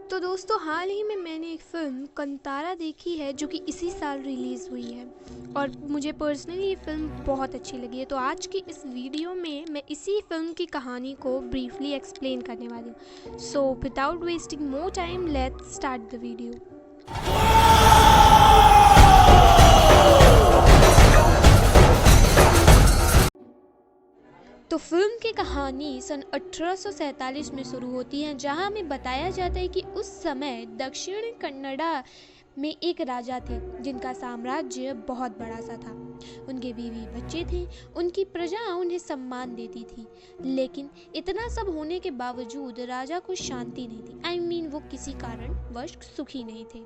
तो दोस्तों हाल ही में मैंने एक फ़िल्म कंतारा देखी है जो कि इसी साल रिलीज़ हुई है और मुझे पर्सनली ये फ़िल्म बहुत अच्छी लगी है। तो आज की इस वीडियो में मैं इसी फ़िल्म की कहानी को ब्रीफली एक्सप्लेन करने वाली हूँ। So without wasting more time let's start the video. तो फिल्म की कहानी सन 1847 में शुरू होती है, जहां हमें बताया जाता है कि उस समय दक्षिण कन्नड़ा में एक राजा थे जिनका साम्राज्य बहुत बड़ा सा था। उनके बीवी बच्चे थे, उनकी प्रजा उन्हें सम्मान देती थी, लेकिन इतना सब होने के बावजूद राजा को शांति नहीं थी। वो किसी कारणवश सुखी नहीं थे।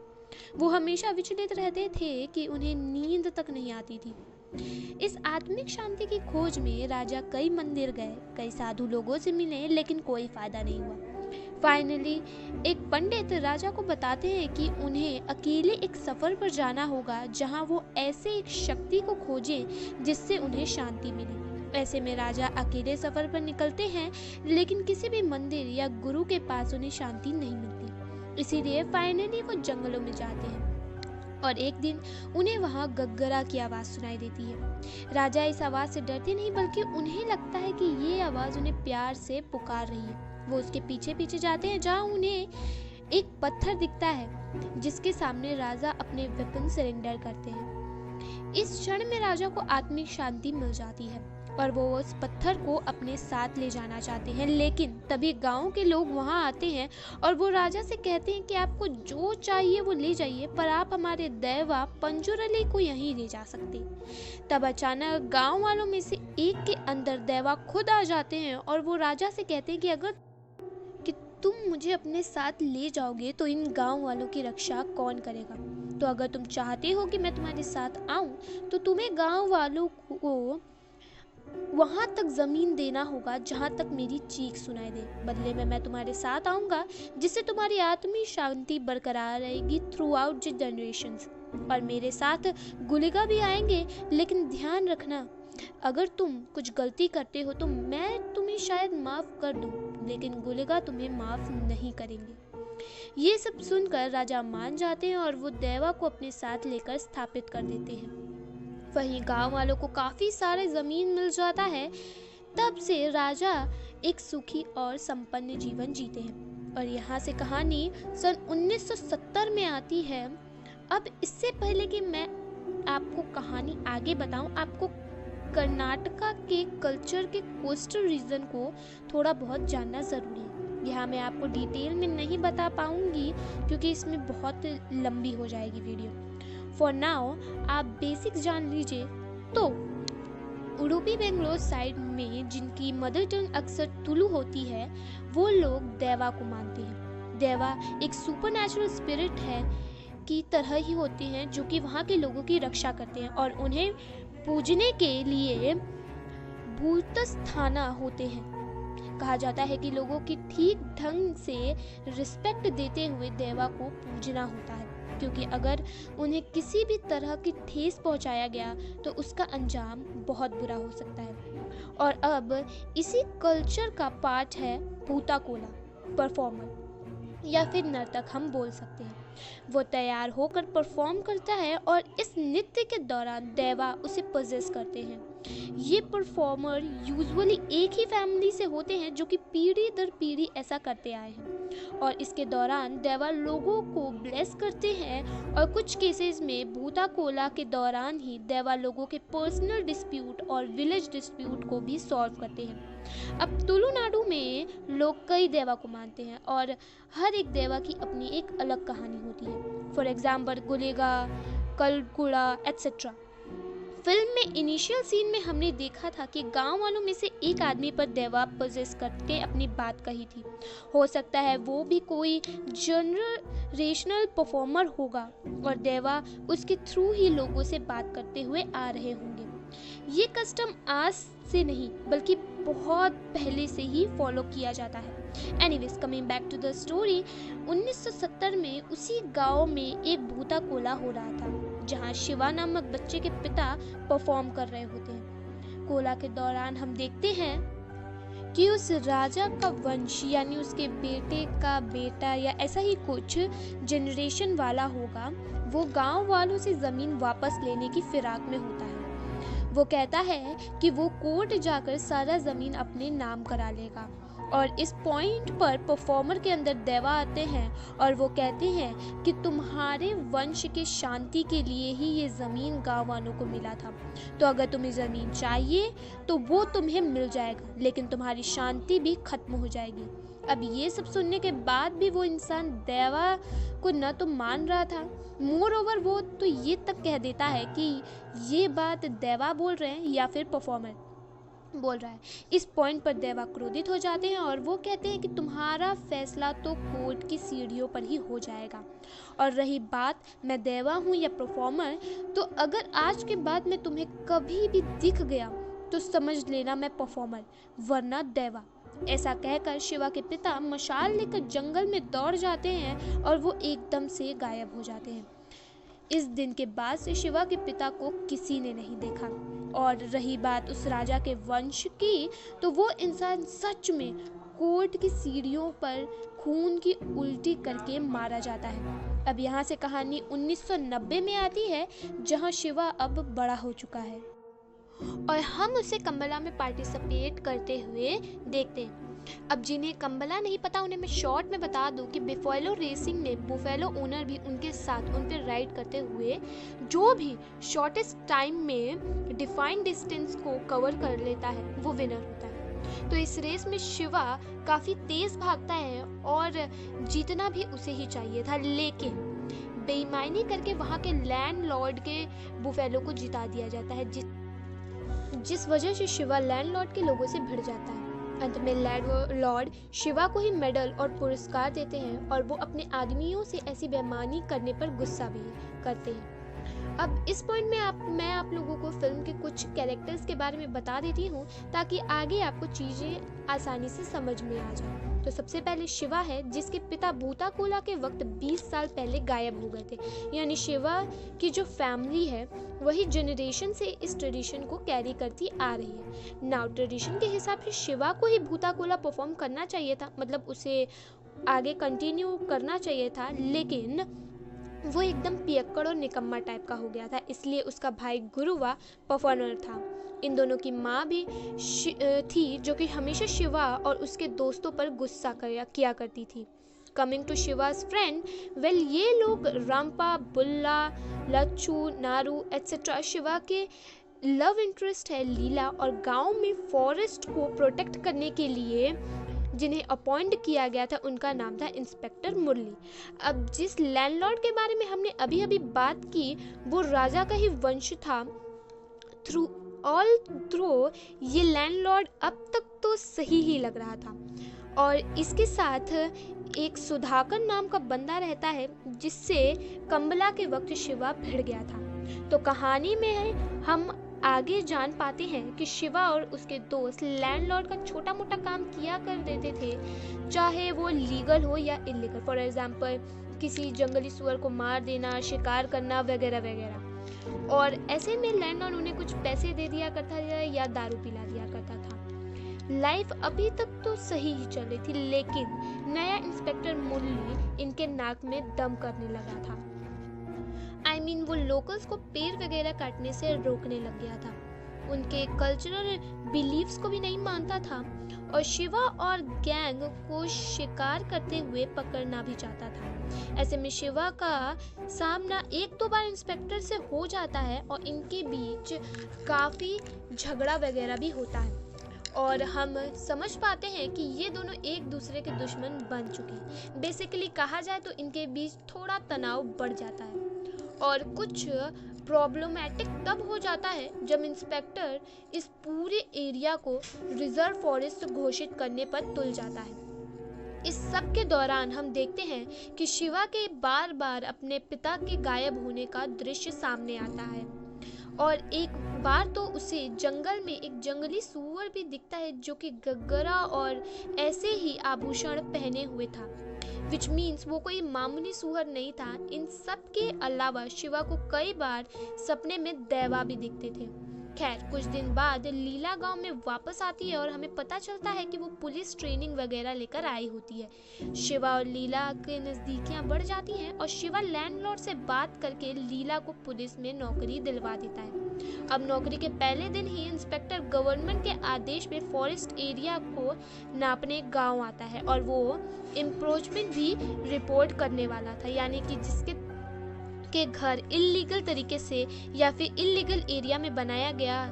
वो हमेशा विचलित रहते थे कि उन्हें नींद तक नहीं आती थी। इस आत्मिक शांति की खोज में राजा कई मंदिर गए, कई साधु लोगों से मिले, लेकिन कोई फायदा नहीं हुआ। फाइनली एक पंडित राजा को बताते हैं कि उन्हें अकेले एक सफर पर जाना होगा, जहां वो ऐसे एक शक्ति को खोजें जिससे उन्हें शांति मिले। ऐसे में राजा अकेले सफर पर निकलते हैं, लेकिन किसी भी मंदिर या गुरु के पास उन्हें शांति नहीं मिलती। इसीलिए फाइनली वो जंगलों में जाते हैं और एक दिन उन्हें वहां गग्गरा की आवाज सुनाई देती है। राजा इस आवाज से डरते नहीं, बल्कि उन्हें लगता है कि ये आवाज उन्हें प्यार से पुकार रही है। वो उसके पीछे पीछे जाते हैं, जहां उन्हें एक पत्थर दिखता है जिसके सामने राजा अपने वेपन सरेंडर करते हैं। इस क्षण में राजा को आत्मिक शांति मिल जाती है और वो उस पत्थर को अपने साथ ले जाना चाहते हैं, लेकिन तभी गांव के लोग वहां आते हैं और वो राजा से कहते हैं कि आपको जो चाहिए वो ले जाइए, पर आप हमारे देवा पंजुरली को यहीं ले जा सकते। तब अचानक गांव वालों में से एक के अंदर देवा खुद आ जाते हैं और वो राजा से कहते हैं कि अगर तुम मुझे अपने साथ ले जाओगे तो इन गांव वालों की रक्षा कौन करेगा। तो अगर तुम चाहते हो कि मैं तुम्हारे साथ आऊं तो तुम्हें गांव वालों को वहां तक जमीन देना होगा जहां तक मेरी चीख सुनाई दे। बदले में मैं तुम्हारे साथ आऊंगा, जिससे तुम्हारी आत्मिक शांति बरकरार रहेगी थ्रू आउट द जनरेशंस। और मेरे साथ गुलिगा भी आएंगे, लेकिन ध्यान रखना, अगर तुम कुछ गलती करते हो तो मैं तुम्हें शायद माफ कर दूं, लेकिन गुलिगा तुम्हें माफ नहीं करेंगे। ये सब सुनकर राजा मान जाते हैं और वो देवा को अपने साथ लेकर स्थापित कर देते हैं। वहीं गांव वालों को काफी सारे जमीन मिल जाता है। तब से राजा एक सुखी और संपन्न जीवन जीते हैं। और यहाँ से कहानी सन 1970 में आती है। अब इससे पहले कि मैं आपको कहानी आगे बताऊं, आपको कर्नाटका के कल्चर के कोस्टल रीजन को थोड़ा बहुत जानना जरूरी है। यहाँ मैं आपको डिटेल में नहीं बता पाऊंगी क्योंकि इसमें बहुत लंबी हो जाएगी वीडियो। फॉर नाउ आप बेसिक्स जान लीजिए। तो उडुपी बेंगलोर साइड में जिनकी मदर टंग अक्सर तुलु होती है, वो लोग देवा को मानते हैं। देवा एक सुपरनैचुरल स्पिरिट है की तरह ही होते हैं, जो कि वहाँ के लोगों की रक्षा करते हैं और उन्हें पूजने के लिए भूतस्थाना होते हैं। कहा जाता है कि लोगों की ठीक ढंग से रिस्पेक्ट देते हुए देवा को पूजना होता है, क्योंकि अगर उन्हें किसी भी तरह की ठेस पहुंचाया गया तो उसका अंजाम बहुत बुरा हो सकता है। और अब इसी कल्चर का पार्ट है भूताकोला परफॉर्मर या फिर नर्तक हम बोल सकते हैं। वो तैयार होकर परफॉर्म करता है और इस नृत्य के दौरान देवा उसे पोजेस करते हैं। ये परफॉर्मर यूजुअली एक ही फैमिली से होते हैं, जो कि पीढ़ी दर पीढ़ी ऐसा करते आए हैं। और इसके दौरान देवा लोगों को ब्लेस करते हैं और कुछ केसेस में भूताकोला के दौरान ही देवा लोगों के पर्सनल डिस्प्यूट और विलेज डिस्प्यूट को भी सॉल्व करते हैं। अब तुलुनाडु में लोग कई देवा को मानते हैं और हर एक देवा की अपनी एक अलग कहानी होती है। फॉर एग्जाम्पल गुलेगा, कलगुड़ा एटसेट्रा। फिल्म में इनिशियल सीन में हमने देखा था कि गांव वालों में से एक आदमी पर देवा पोजेस करके अपनी बात कही थी। हो सकता है वो भी कोई जनरेशनल परफॉर्मर होगा और देवा उसके थ्रू ही लोगों से बात करते हुए आ रहे होंगे। ये कस्टम आज से नहीं बल्कि बहुत पहले से ही फॉलो किया जाता है। Anyways, coming back to the story, 1970 में उसी गांव में एक भूताकोला हो रहा था, जहां शिवा नामक बच्चे के पिता परफॉर्म कर रहे होते हैं। कोला के दौरान हम देखते हैं कि उस राजा का वंश यानी उसके बेटे का बेटा या ऐसा ही कुछ जनरेशन वाला होगा, वो गांव वालों से ज़मीन वापस लेने की फिराक में होता है। वो कहता है कि वो कोर्ट जाकर सारा ज़मीन अपने नाम करा लेगा, और इस पॉइंट पर परफॉर्मर के अंदर देवा आते हैं और वो कहते हैं कि तुम्हारे वंश के शांति के लिए ही ये ज़मीन गाँव वालों को मिला था, तो अगर तुम्हें ज़मीन चाहिए तो वो तुम्हें मिल जाएगा, लेकिन तुम्हारी शांति भी खत्म हो जाएगी। अब ये सब सुनने के बाद भी वो इंसान देवा को न तो मान रहा था, मोर ओवर वो तो ये तक कह देता है कि ये बात देवा बोल रहे हैं या फिर परफॉर्मर बोल रहा है। इस पॉइंट पर देवा क्रोधित हो जाते हैं और वो कहते हैं कि तुम्हारा फैसला तो कोर्ट की सीढ़ियों पर ही हो जाएगा, और रही बात मैं देवा हूँ या परफॉर्मर, तो अगर आज के बाद मैं तुम्हें कभी भी दिख गया तो समझ लेना मैं परफॉर्मर वरना देवा। ऐसा कहकर शिवा के पिता मशाल लेकर जंगल में दौड़ जाते हैं और वो एकदम से गायब हो जाते हैं। इस दिन के बाद से शिवा के पिता को किसी ने नहीं देखा। और रही बात उस राजा के वंश की, तो वो इंसान सच में कोर्ट की सीढ़ियों पर खून की उल्टी करके मारा जाता है। अब यहाँ से कहानी 1990 में आती है, जहाँ शिवा अब बड़ा हो चुका है और हम उसे कंबला में पार्टिसिपेट करते हुए देखते हैं। अब जिन्हें कंबला नहीं पता उन्हें मैं शॉर्ट में बता दूं कि बुफेलो रेसिंग में बुफेलो ओनर भी उनके साथ उन पर राइड करते हुए जो भी शॉर्टेस्ट टाइम में डिफाइंड डिस्टेंस को कवर कर लेता है वो विनर होता है। तो इस रेस में शिवा काफ़ी तेज़ भागता है और जीतना भी उसे ही चाहिए था, लेकिन बेईमानी करके वहाँ के लैंडलॉर्ड के बुफेलो को जिता दिया जाता है, जिस वजह से शिवा लैंडलॉर्ड के लोगों से भिड़ जाता है। अंत में लैंडलॉर्ड शिवा को ही मेडल और पुरस्कार देते हैं और वो अपने आदमियों से ऐसी बेईमानी करने पर गुस्सा भी करते हैं। अब इस पॉइंट में मैं आप लोगों को फिल्म के कुछ कैरेक्टर्स के बारे में बता देती हूँ ताकि आगे आपको चीज़ें आसानी से समझ में आ जाए। तो सबसे पहले शिवा है, जिसके पिता भूताकोला के वक्त 20 साल पहले गायब हो गए थे, यानी शिवा की जो फैमिली है वही जनरेशन से इस ट्रेडिशन को कैरी करती आ रही है। नाउ ट्रेडिशन के हिसाब से शिवा को ही भूताकोला परफॉर्म करना चाहिए था, मतलब उसे आगे कंटिन्यू करना चाहिए था, लेकिन वो एकदम पियक्कड़ और निकम्मा टाइप का हो गया था, इसलिए उसका भाई गुरुवा परफॉर्मर था। इन दोनों की माँ भी थी जो कि हमेशा शिवा और उसके दोस्तों पर गुस्सा किया करती थी। Coming to Shiva's friend, well ये लोग रंपा, बुल्ला, लच्छू, नारू एट्सेट्रा शिवा के लव इंटरेस्ट है लीला, और गांव में फॉरेस्ट को प्रोटेक्ट करने के लिए जिन्हें अपॉइंट किया गया था उनका नाम था इंस्पेक्टर मुरली। अब जिस लैंडलॉर्ड के बारे में हमने अभी अभी बात की वो राजा का ही वंश था। थ्रू ये लैंडलॉर्ड अब तक तो सही ही लग रहा था, और इसके साथ एक सुधाकर नाम का बंदा रहता है जिससे कंबला के वक्त शिवा भिड़ गया था। तो कहानी में हम आगे जान पाते हैं कि शिवा और उसके दोस्त लैंडलॉर्ड का छोटा मोटा काम किया कर देते थे, चाहे वो लीगल हो या इलीगल। फॉर एग्जाम्पल किसी जंगली सुअर को मार देना, शिकार करना वगैरह वगैरह। और ऐसे में लैंडलॉर्ड उन्हें कुछ पैसे दे दिया करता था या दारू पिला दिया करता था। लाइफ अभी तक तो सही ही चल रही थी, लेकिन नया इंस्पेक्टर मुरली इनके नाक में दम करने लगा था। वो लोकल्स को पेड़ वगैरह काटने से रोकने लग गया था, उनके कल्चरल बिलीव्स को भी नहीं मानता था, और शिवा और गैंग को शिकार करते हुए पकड़ना भी चाहता था। ऐसे में शिवा का सामना एक दो बार इंस्पेक्टर से हो जाता है और इनके बीच काफ़ी झगड़ा वगैरह भी होता है, और हम समझ पाते हैं कि ये दोनों एक दूसरे के दुश्मन बन चुके हैं। बेसिकली कहा जाए तो इनके बीच थोड़ा तनाव बढ़ जाता है, और कुछ प्रॉब्लमेटिक तब हो जाता है जब इंस्पेक्टर इस पूरे एरिया को रिजर्व फॉरेस्ट घोषित करने पर तुल जाता है। इस सब के दौरान हम देखते हैं कि शिवा के बार बार अपने पिता के गायब होने का दृश्य सामने आता है, और एक बार तो उसे जंगल में एक जंगली सूअर भी दिखता है जो कि गग्गरा और ऐसे ही आभूषण पहने हुए था, विच मीन्स वो कोई मामूली सूअर नहीं था। इन सब के अलावा शिवा को कई बार सपने में देवा भी दिखते थे, खैर कुछ दिन बाद लीला गांव में वापस आती है और हमें पता चलता है कि वो पुलिस ट्रेनिंग वगैरह लेकर आई होती है। शिवा और लीला के नजदीकियां बढ़ जाती हैं और शिवा लैंडलॉर्ड से बात करके लीला को पुलिस में नौकरी दिलवा देता है। अब नौकरी के पहले दिन ही इंस्पेक्टर गवर्नमेंट के आदेश पे फॉरेस्ट एरिया को नापने गाँव आता है और वो एंक्रोचमेंट भी रिपोर्ट करने वाला था, यानी कि जिसके के घर इलीगल तरीके से या फिर इलीगल एरिया में बनाया गया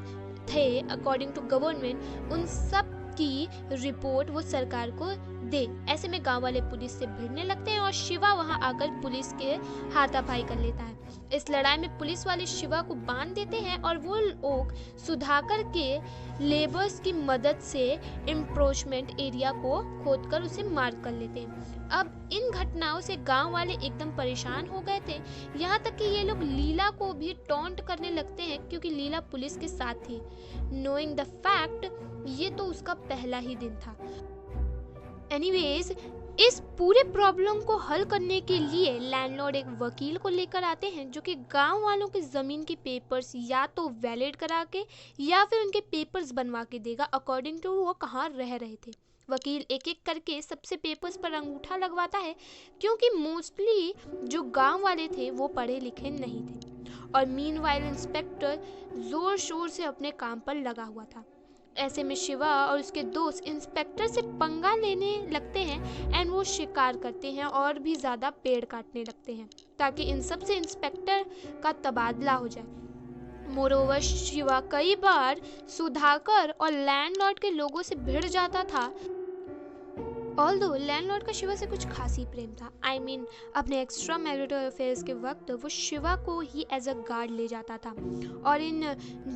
थे अकॉर्डिंग टू गवर्नमेंट, उन सब की रिपोर्ट वो सरकार को दे। ऐसे में गांव वाले पुलिस से भिड़ने लगते हैं और शिवा वहां आकर पुलिस के हाथापाई कर लेता है। इस लड़ाई में पुलिस वाले शिवा को बांध देते हैं और वो लोग सुधाकर के लेबर्स की मदद से एंक्रोचमेंट एरिया को खोदकर उसे मार कर लेते हैं। अब इन घटनाओं से गांव वाले एकदम परेशान हो गए थे, यहाँ तक कि ये लोग लीला को भी टॉन्ट करने लगते हैं क्योंकि लीला पुलिस के साथ थी। नोइंग द फैक्ट ये तो उसका पहला ही दिन था। एनीवेज, इस पूरे प्रॉब्लम को हल करने के लिए लैंडलॉर्ड एक वकील को लेकर आते हैं जो कि गांव वालों की ज़मीन के पेपर्स या तो वैलिड करा के या फिर उनके पेपर्स बनवा के देगा अकॉर्डिंग टू वो कहाँ रह रहे थे। वकील एक एक करके सबसे पेपर्स पर अंगूठा लगवाता है क्योंकि मोस्टली जो गांव वाले थे वो पढ़े लिखे नहीं थे और मीनवाइल इंस्पेक्टर जोर शोर से अपने काम पर लगा हुआ था। ऐसे में शिवा और उसके दोस्त इंस्पेक्टर से पंगा लेने लगते हैं एंड वो शिकार करते हैं और भी ज़्यादा पेड़ काटने लगते हैं ताकि इन सब से इंस्पेक्टर का तबादला हो जाए। मोरोवर शिवा कई बार सुधाकर और लैंडलॉर्ड के लोगों से भिड़ जाता था। ऑल्दो लैंडलॉर्ड का शिवा से कुछ खास ही प्रेम था। I mean, अपने एक्स्ट्रा मैरिटल अफेयर्स के वक्त वो शिवा को ही एज अ गार्ड ले जाता था और इन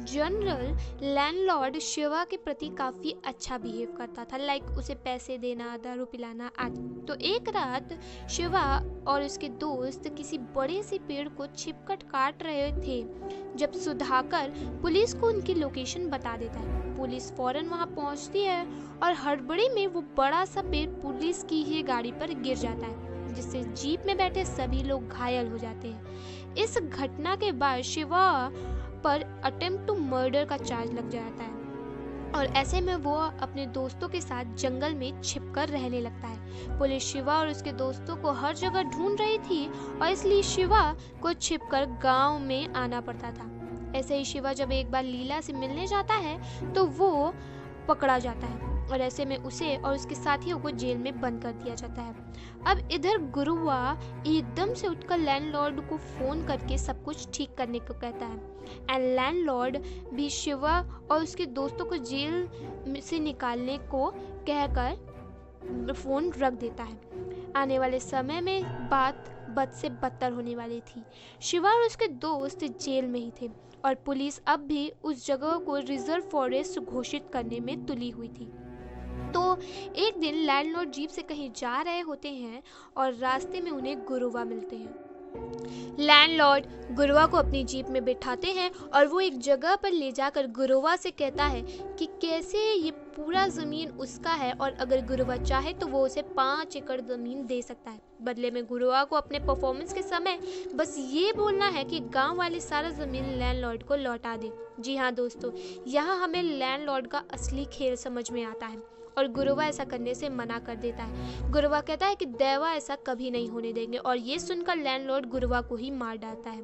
जनरल लैंडलॉर्ड शिवा के प्रति काफ़ी अच्छा बिहेव करता था, लाइक उसे पैसे देना, दारू पिलाना आदि। तो एक रात शिवा और उसके दोस्त किसी बड़े से पेड़ को छिपकट काट रहे थे जब सुधाकर पुलिस को उनकी लोकेशन बता देता है। पुलिस फौरन वहां पहुंचती है और हड़बड़ी में वो बड़ा सा पेड़ पुलिस की ही गाड़ी पर गिर जाता है जिससे जीप में बैठे सभी लोग घायल हो जाते हैं। इस घटना के बाद शिवा पर अटेम्प्ट टू मर्डर का चार्ज लग जाता है और ऐसे में वो अपने दोस्तों के साथ जंगल में छिपकर रहने लगता है। पुलिस शिवा और उसके दोस्तों को हर जगह ढूंढ रही थी और इसलिए शिवा को छिपकर गांव में आना पड़ता था। ऐसे ही शिवा जब एक बार लीला से मिलने जाता है तो वो पकड़ा जाता है और ऐसे में उसे और उसके साथियों को जेल में बंद कर दिया जाता है। अब इधर गुरुवा एकदम से उठकर लैंडलॉर्ड को फोन करके सब कुछ ठीक करने को कहता है एंड लैंडलॉर्ड भी शिवा और उसके दोस्तों को जेल से निकालने को कहकर फोन रख देता है। आने वाले समय में बात बद से बदतर होने वाली थी। शिवा और उसके दोस्त जेल में ही थे और पुलिस अब भी उस जगह को रिजर्व फॉरेस्ट घोषित करने में तुली हुई थी। तो एक दिन लैंडलॉर्ड जीप से कहीं जा रहे होते हैं और रास्ते में उन्हें गुरुवा मिलते हैं। लैंडलॉर्ड गुरुवा को अपनी जीप में बिठाते हैं और वो एक जगह पर ले जाकर गुरुवा से कहता है कि कैसे ये पूरा ज़मीन उसका है और अगर गुरुवा चाहे तो वो उसे 5 एकड़ ज़मीन दे सकता है। बदले में गुरुवा को अपने परफॉर्मेंस के समय बस ये बोलना है कि गांव वाले सारा ज़मीन लैंडलॉर्ड को लौटा दे। जी हाँ दोस्तों, यहाँ हमें लैंडलॉर्ड का असली खेल समझ में आता है और गुरुवा ऐसा करने से मना कर देता है। गुरुवा कहता है कि देवा ऐसा कभी नहीं होने देंगे और ये सुनकर लैंडलॉर्ड गुरुवा को ही मार डालता है।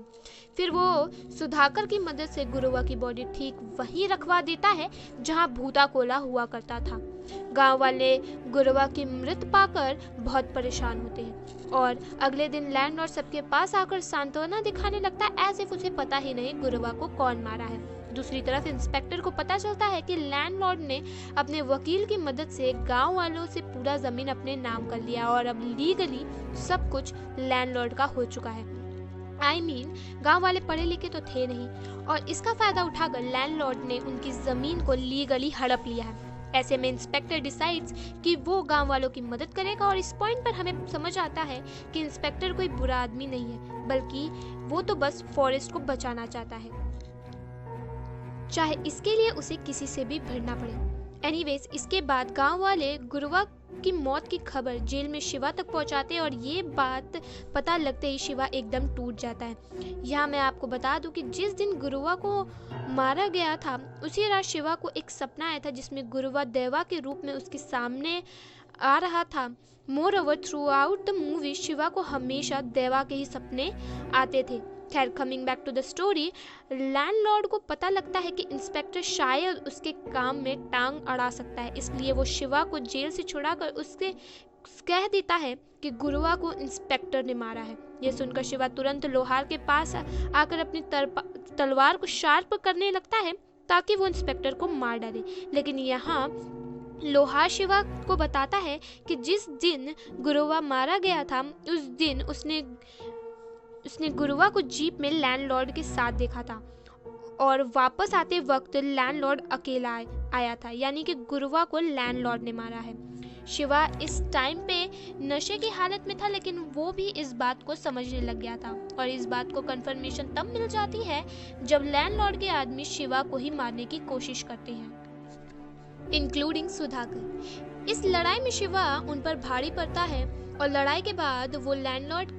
फिर वो सुधाकर की मदद से गुरुवा की बॉडी ठीक वहीं रखवा देता है जहां भूता कोला हुआ करता था। गांव वाले गुरुवा की मृत पाकर बहुत परेशान होते हैं और अगले दिन लैंडलॉर्ड सबके पास आकर सांत्वना दिखाने लगता है एज इफ उसे पता ही नहीं गुरुवा को कौन मारा है। दूसरी तरफ इंस्पेक्टर को पता चलता है कि लैंडलॉर्ड ने अपने वकील की मदद से गांव वालों से पूरा जमीन अपने नाम कर लिया और अब लीगली सब कुछ लैंडलॉर्ड का हो चुका है। गांव वाले पढ़े लिखे तो थे नहीं और इसका फायदा उठाकर लैंडलॉर्ड ने उनकी जमीन को लीगली हड़प लिया है। ऐसे में इंस्पेक्टर डिसाइड्स कि वो गांव वालों की मदद करेगा और इस पॉइंट पर हमें समझ आता है कि इंस्पेक्टर कोई बुरा आदमी नहीं है बल्कि वो तो बस फॉरेस्ट को बचाना चाहता है, चाहे इसके लिए उसे किसी से भी भिड़ना पड़े। एनीवेज, इसके बाद गांव वाले गुरुवा की मौत की खबर जेल में शिवा तक पहुंचाते हैं और ये बात पता लगते ही शिवा एकदम टूट जाता है। यहाँ मैं आपको बता दूं कि जिस दिन गुरुवा को मारा गया था उसी रात शिवा को एक सपना आया था जिसमें गुरुवा देवा के रूप में उसके सामने आ रहा था। Moreover throughout the movie Shiva को हमेशा देवा के ही सपने आते थे। खैर, coming back to the story, landlord को पता लगता है कि इंस्पेक्टर शायद उसके काम में टांग अड़ा सकता है, इसलिए वो शिवा को जेल से छुड़ाकर उससे कह देता है कि गुरुवा को इंस्पेक्टर ने मारा है। यह सुनकर शिवा तुरंत लोहार के पास आकर अपनी तलवार को शार्प करने लगता है ताकि वो इंस्पेक्टर को मार डाले, लेकिन यहाँ लोहार शिवा को बताता है कि जिस दिन गुरुवा मारा गया था उस दिन उसने गुरुवा को जीप में लैंडलॉर्ड के साथ देखा था और वापस आते वक्त लैंडलॉर्ड अकेला आया था, यानी कि गुरुवा को लैंडलॉर्ड ने मारा है। शिवा इस टाइम पे नशे की हालत में था, लेकिन वो भी इस बात को समझने लग गया था और इस बात को कंफर्मेशन तब मिल जाती है जब लैंडलॉर्ड के आदमी शिवा को ही मारने की कोशिश करते हैं, इंक्लूडिंग सुधाकर। इस लड़ाई में शिवा उन पर भारी पड़ता है और लड़ाई के बाद वो लैंडलॉर्ड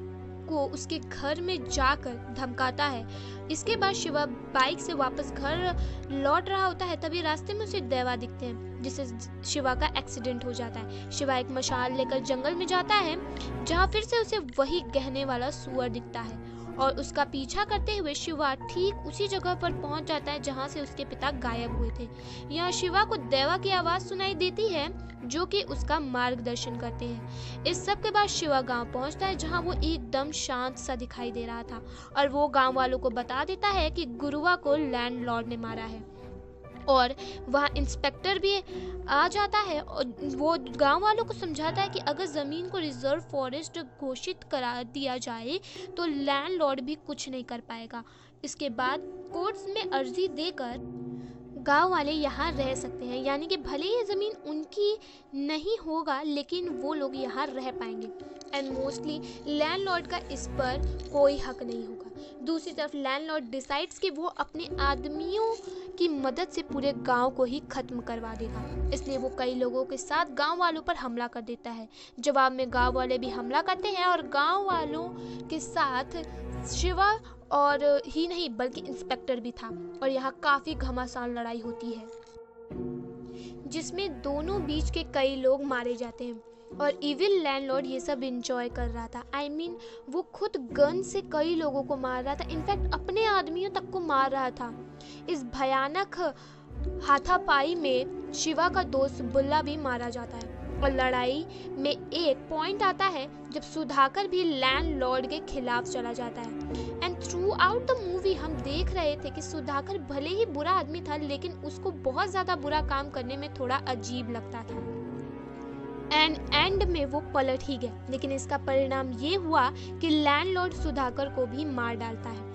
को उसके घर में जाकर धमकाता है। इसके बाद शिवा बाइक से वापस घर लौट रहा होता है, तभी रास्ते में उसे देवा दिखते हैं जिससे शिवा का एक्सीडेंट हो जाता है। शिवा एक मशाल लेकर जंगल में जाता है जहाँ फिर से उसे वही गहने वाला सुअर दिखता है और उसका पीछा करते हुए शिवा ठीक उसी जगह पर पहुंच जाता है जहां से उसके पिता गायब हुए थे। यहाँ शिवा को देवा की आवाज सुनाई देती है जो कि उसका मार्गदर्शन करते हैं। इस सब के बाद शिवा गांव पहुंचता है जहां वो एकदम शांत सा दिखाई दे रहा था और वो गांव वालों को बता देता है कि गुरुवा को लैंडलॉर्ड ने मारा है और वहाँ इंस्पेक्टर भी आ जाता है और वो गांव वालों को समझाता है कि अगर ज़मीन को रिजर्व फॉरेस्ट घोषित करा दिया जाए तो लैंडलॉर्ड भी कुछ नहीं कर पाएगा। इसके बाद कोर्ट्स में अर्जी देकर गांव वाले यहाँ रह सकते हैं, यानी कि भले ही ज़मीन उनकी नहीं होगा लेकिन वो लोग यहाँ रह पाएंगे एंड मोस्टली लैंडलॉर्ड का इस पर कोई हक नहीं होगा। दूसरी तरफ लैंडलॉर्ड डिसाइड्स कि वो अपने आदमियों की मदद से पूरे गांव को ही खत्म करवा देगा, इसलिए वो कई लोगों के साथ गांव वालों पर हमला कर देता है। जवाब में गांव वाले भी हमला करते हैं और गांव वालों के साथ शिवा और ही नहीं बल्कि इंस्पेक्टर भी था और यहाँ काफी घमासान लड़ाई होती है जिसमें दोनों बीच के कई लोग मारे जाते हैं और इविल लैंडलॉर्ड ये सब एंजॉय कर रहा था। I mean, वो खुद गन से कई लोगों को मार रहा था, इनफैक्ट अपने आदमियों तक को मार रहा था। इस भयानक हाथापाई में शिवा का दोस्त बुल्ला भी मारा जाता है और लड़ाई में एक पॉइंट आता है जब सुधाकर भी लैंडलॉर्ड के खिलाफ चला जाता है and through out the movie हम देख रहे थे कि सुधाकर भले ही बुरा आदमी था लेकिन उसको बहुत ज़्यादा बुरा काम करने में थोड़ा अजीब लगता था एंड में वो पलट ही गया, लेकिन इसका परिणाम ये हुआ कि लैंडलॉर्ड सुधाकर को भी मार डालता है।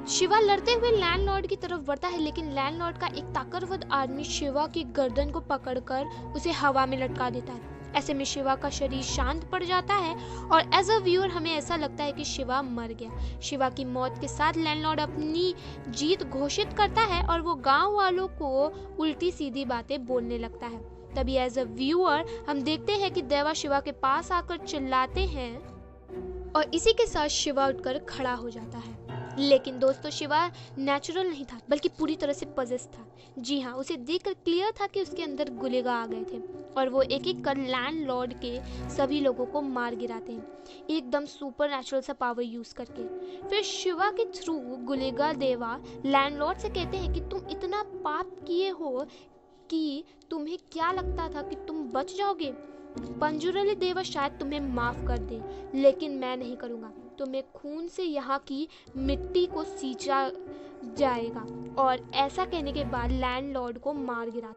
शिवा लड़ते हुए लैंडलॉर्ड की तरफ बढ़ता है लेकिन लैंडलॉर्ड का एक ताकतवर आदमी शिवा की गर्दन को पकड़कर उसे हवा में लटका देता है। ऐसे में शिवा का शरीर शांत पड़ जाता है और एज अ व्यूअर हमें ऐसा लगता है कि शिवा मर गया। शिवा की मौत के साथ लैंडलॉर्ड अपनी जीत घोषित करता है और वो गांव वालों को उल्टी सीधी बातें बोलने लगता है। तभी एज अ व्यूअर हम देखते हैं कि देवा शिवा के पास आकर चिल्लाते हैं और इसी के साथ शिवा उठकर खड़ा हो जाता है। लेकिन दोस्तों शिवा नेचुरल नहीं था बल्कि पूरी तरह से पजेस था। जी हाँ, उसे देखकर क्लियर था कि उसके अंदर गुलेगा आ गए थे और वो एक एक कर लैंडलॉर्ड के सभी लोगों को मार गिराते हैं एकदम सुपर नेचुरल सा पावर यूज करके। फिर शिवा के थ्रू गुलेगा देवा लैंडलॉर्ड से कहते हैं कि तुम इतना पाप किए हो कि तुम्हें क्या लगता था कि तुम बच जाओगे। पंजुरली देवा शायद तुम्हें माफ कर दे लेकिन मैं नहीं करूँगा। तुम्हें खून से यहाँ की मिट्टी को सींचा जाएगा और ऐसा कहने के बाद लैंडलॉर्ड को मार गिरा।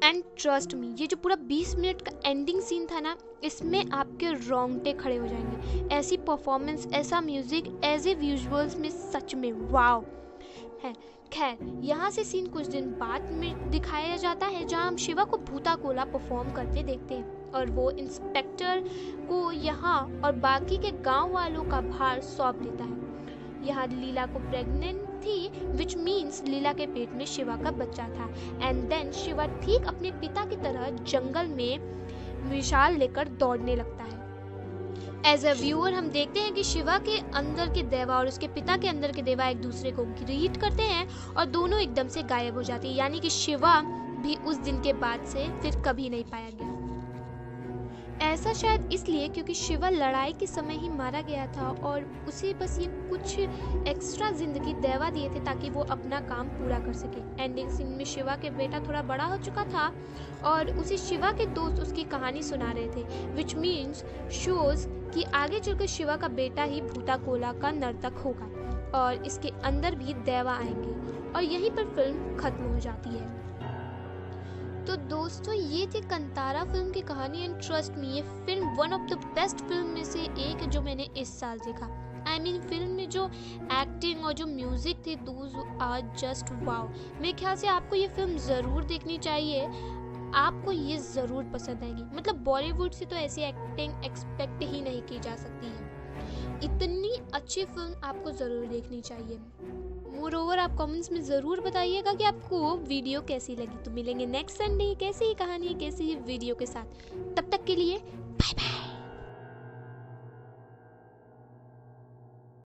एंड ट्रस्ट मी, ये जो पूरा 20 मिनट का एंडिंग सीन था ना, इसमें आपके रोंगटे खड़े हो जाएंगे। ऐसी परफॉर्मेंस, ऐसा म्यूजिक, ऐसे विजुअल्स में सच में वाव है। खैर, यहाँ से सीन कुछ दिन बाद में दिखाया जाता है जहाँ हम शिवा को भूता कोला परफॉर्म करते देखते हैं और वो इंस्पेक्टर को यहाँ और बाकी के गांव वालों का भार सौंप देता है। यहाँ लीला को प्रेग्नेंट थी विच मीन्स लीला के पेट में शिवा का बच्चा था एंड देन शिवा ठीक अपने पिता की तरह जंगल में विशाल लेकर दौड़ने लगता है। एज अ व्यूअर हम देखते हैं कि शिवा के अंदर के देवा और उसके पिता के अंदर के देवा एक दूसरे को ग्रीट करते हैं और दोनों एकदम से गायब हो जाते हैं, यानी कि शिवा भी उस दिन के बाद से फिर कभी नहीं पाया गया। ऐसा शायद इसलिए क्योंकि शिवा लड़ाई के समय ही मारा गया था और उसे बस ये कुछ एक्स्ट्रा जिंदगी देवा दिए थे ताकि वो अपना काम पूरा कर सके। एंडिंग सीन में शिवा के बेटा थोड़ा बड़ा हो चुका था और उसे शिवा के दोस्त उसकी कहानी सुना रहे थे, विच मीन्स शोज कि आगे चलकर शिवा का बेटा ही भूताकोला का नर्तक होगा और इसके अंदर भी देवा आएंगे और यहीं पर फिल्म खत्म हो जाती है। तो दोस्तों ये थी कंतारा फिल्म की कहानी एंड ट्रस्ट मी ये film one of the best film में से एक है जो मैंने इस साल देखा। आई मीन फिल्म में जो एक्टिंग और जो म्यूजिक थे दोज आर जस्ट वाओ। मेरे ख्याल से आपको ये फिल्म ज़रूर देखनी चाहिए, आपको ये ज़रूर पसंद आएगी। मतलब बॉलीवुड से तो ऐसी एक्टिंग एक्सपेक्ट ही नहीं की जा सकती है, इतनी अच्छी फिल्म आपको ज़रूर देखनी चाहिए। मोर ओवर आप कमेंट्स में ज़रूर बताइएगा कि आपको वीडियो कैसी लगी। तो मिलेंगे नेक्स्ट संडे कैसी ही कहानी कैसी ही वीडियो के साथ, तब तक के लिए बाय बाय।